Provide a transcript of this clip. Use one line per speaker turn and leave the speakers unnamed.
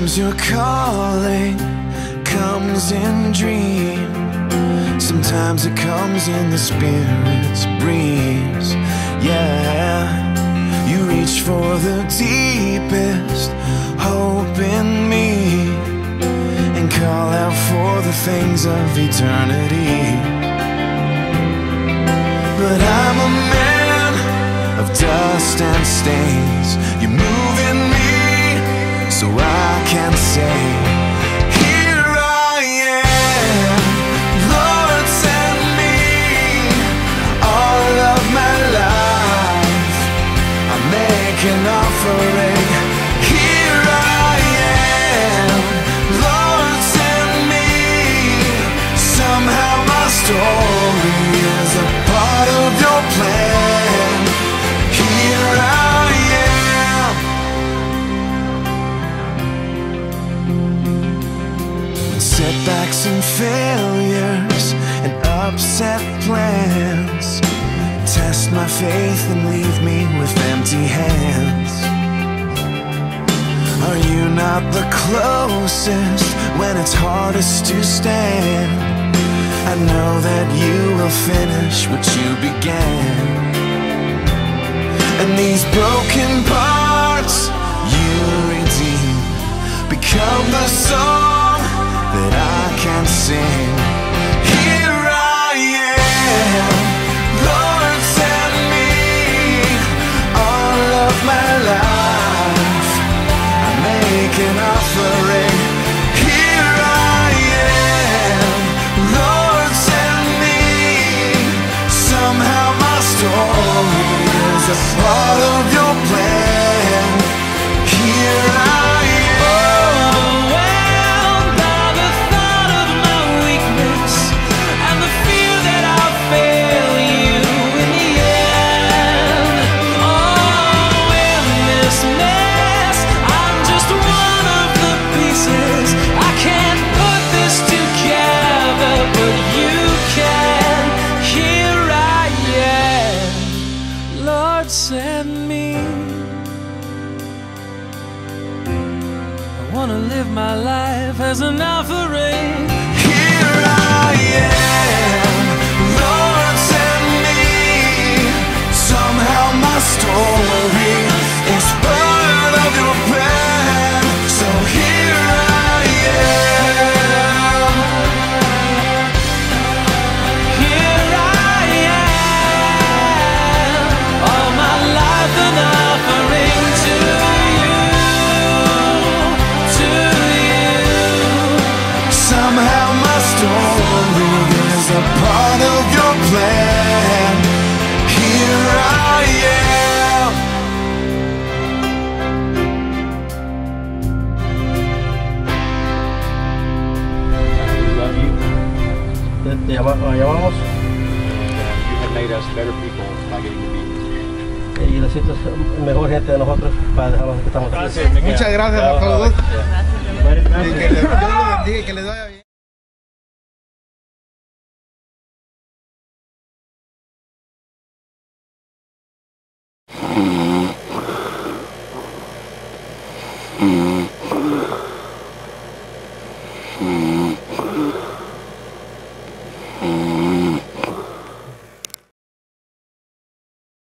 Sometimes your calling comes in dream. Sometimes it comes in the Spirit's breeze. Yeah, you reach for the deepest hope in me and call out for the things of eternity. But I'm a man of dust and stains. You move in me so I can say, here I am, Lord, send me. All of my life I make an offering. Here I am, Lord, send me. Somehow my story is a part of your plan. Here I am. When setbacks and failures and upset plans test my faith and leave me with empty hands, are you not the closest when it's hardest to stand? I know that you will finish what you began. And these broken parts you redeem become the song that I can sing. Here I am, Lord, send me. All of my life I make an offering. Here I am, Lord, send me. Somehow my story is a part of your plan. Here I am.
Overwhelmed by the thought of my weakness and the fear that I'll fail you in the end. Oh, in this mess, I'm just one of the pieces. I can't put this together, but you can. Here I am, Lord, send me. I wanna live my life as an offering.
Here I am, Lord, send me. Somehow my story is part of your plan. So here I am.
Here I am, all my life an offering to you, to you.
Somehow my story is a part of your plan. Here I am.
We love you.
Te llamamos
You have made us better people by getting to be here.
y les siento mejor gente de nosotros para dejar los que estamos aquí.
Muchas gracias a todos.
Gracias.
Y que Dios los bendiga y que les vaya bien.